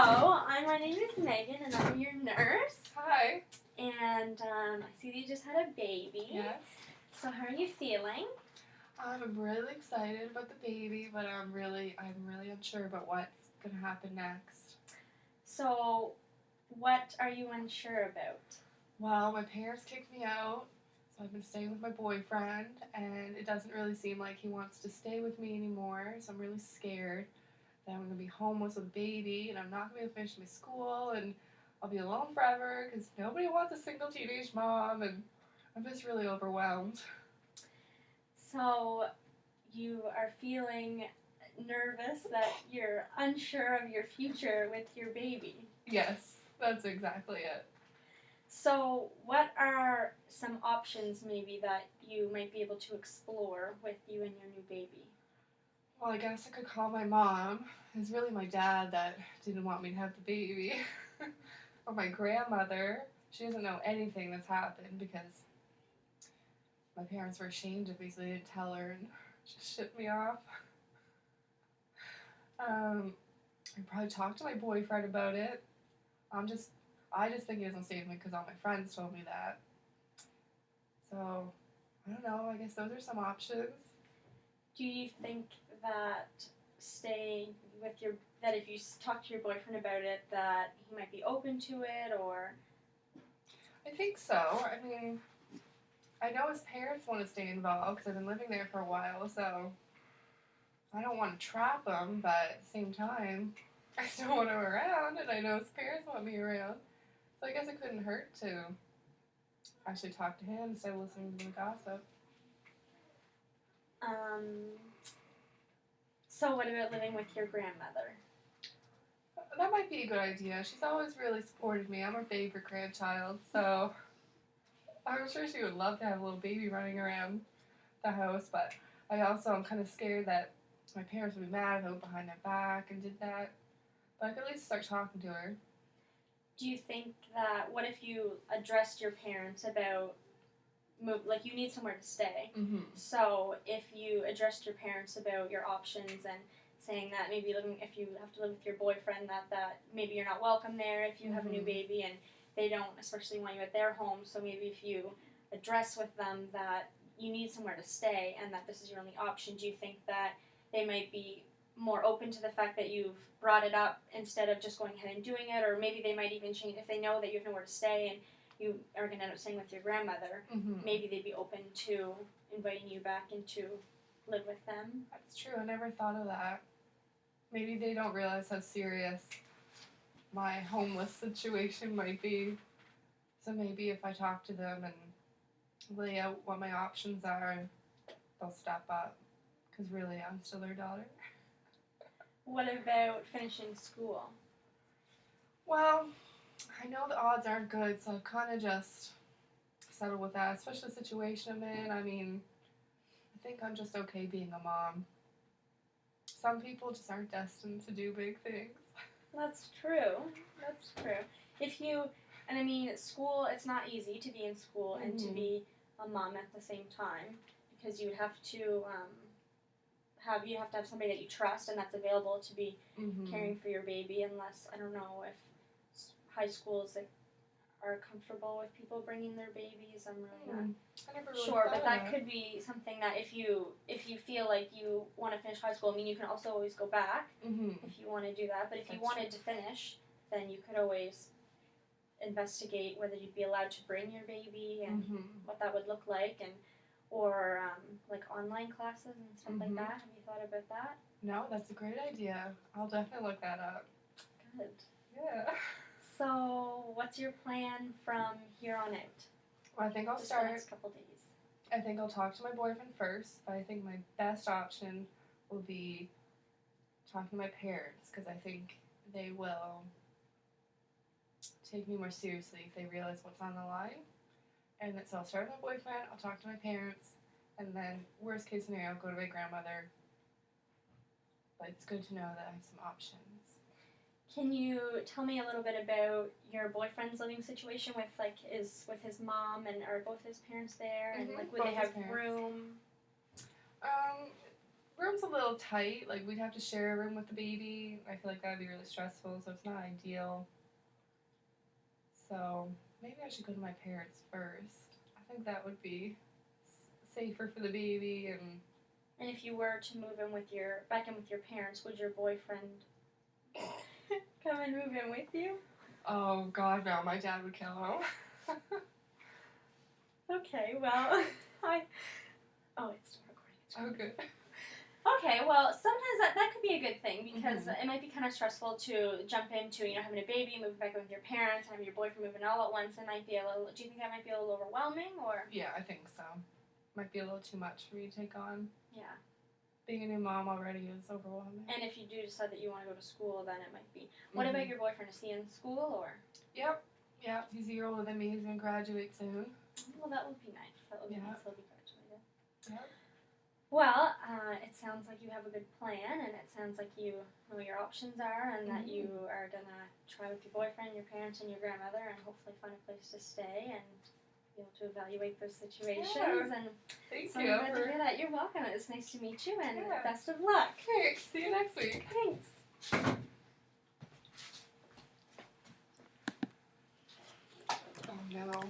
My name is Megan, and I'm your nurse. Hi. And I see that you just had a baby. Yes. So how are you feeling? I'm really excited about the baby, but I'm really unsure about what's gonna happen next. So, what are you unsure about? Well, my parents kicked me out, so I've been staying with my boyfriend, and it doesn't really seem like he wants to stay with me anymore. So I'm really scared that I'm gonna be homeless with a baby, and I'm not gonna be able to finish my school, and I'll be alone forever because nobody wants a single teenage mom, and I'm just really overwhelmed. So, you are feeling nervous that you're unsure of your future with your baby. Yes, that's exactly it. So, what are some options maybe that you might be able to explore with you and your new baby? Well, I guess I could call my mom. It's really my dad that didn't want me to have the baby. Or my grandmother. She doesn't know anything that's happened because my parents were ashamed of me, so they didn't tell her and just shipped me off. I probably talked to my boyfriend about it. I just think he doesn't stay with me because all my friends told me that. So, I don't know. I guess those are some options. Do you think that staying with that if you talk to your boyfriend about it, that he might be open to it, or? I think so. I mean, I know his parents want to stay involved because I've been living there for a while, so I don't want to trap him, but at the same time, I still want him around, and I know his parents want me around. So I guess it couldn't hurt to actually talk to him instead of listening to the gossip. So what about living with your grandmother? That might be a good idea. She's always really supported me. I'm her favorite grandchild, so I'm sure she would love to have a little baby running around the house, but I'm kind of scared that my parents would be mad if I went behind their back and did that. But I could at least start talking to her. Do you think that, what if you addressed your parents about like you need somewhere to stay? Mm-hmm. So if you addressed your parents about your options and saying that maybe if you have to live with your boyfriend, that maybe you're not welcome there if you have a new baby and they don't especially want you at their home, so maybe if you address with them that you need somewhere to stay and that this is your only option, do you think that they might be more open to the fact that you've brought it up instead of just going ahead and doing it? Or maybe they might even change if they know that you have nowhere to stay and you are going to end up staying with your grandmother. Maybe they'd be open to inviting you back and to live with them. That's true. I never thought of that. Maybe they don't realize how serious my homeless situation might be. So maybe if I talk to them and lay out what my options are, they'll step up. Because really, I'm still their daughter. What about finishing school? Well, I know the odds aren't good, so I've kind of just settled with that, especially the situation I'm in. I mean, I think I'm just okay being a mom. Some people just aren't destined to do big things. That's true. That's true. And I mean, school, it's not easy to be in school and to be a mom at the same time because you would have to have somebody that you trust and that's available to be caring for your baby, unless, I don't know if high schools are comfortable with people bringing their babies. I'm really not sure, but that could be something that if you feel like you want to finish high school, I mean, you can also always go back if you want to do that, but if you wanted to finish, then you could always investigate whether you'd be allowed to bring your baby and what that would look like, or like online classes and stuff like that. Have you thought about that? No, that's a great idea. I'll definitely look that up. Good. Yeah. So, what's your plan from here on out? Well, I think I'll Just start. the next couple days. I think I'll talk to my boyfriend first, but I think my best option will be talking to my parents because I think they will take me more seriously if they realize what's on the line. And so I'll start with my boyfriend, I'll talk to my parents, and then worst case scenario, I'll go to my grandmother. But it's good to know that I have some options. Can you tell me a little bit about your boyfriend's living situation with his mom, and are both his parents there, and like would they have room? room's a little tight. Like, we'd have to share a room with the baby. I feel like that would be really stressful, so it's not ideal. So maybe I should go to my parents first. I think that would be safer for the baby. And if you were to move in with back in with your parents, would your boyfriend come and move in with you? Oh God, no! My dad would kill him. Okay, well, it's still recording. Oh, good. Okay, well, sometimes that could be a good thing because it might be kind of stressful to jump into, having a baby, moving back in with your parents, and having your boyfriend moving all at once. It might be a little. Do you think that might be a little overwhelming, or? Yeah, I think so. Might be a little too much for me to take on. Yeah. Being a new mom already is overwhelming. And if you do decide that you want to go to school, then it might be. What about your boyfriend? Is he in school, or? Yep. He's a year older than me. He's gonna graduate soon. Well, that would be nice. That would be nice. He'll be graduated. Yep. Well, it sounds like you have a good plan, and it sounds like you know what your options are, and that you are gonna try with your boyfriend, your parents, and your grandmother, and hopefully find a place to stay and be able to evaluate those situations. Yeah. And Thank so you. I'm glad to hear that. You're welcome. It was nice to meet you, and best of luck. Thanks. See you next week. Thanks. Oh no.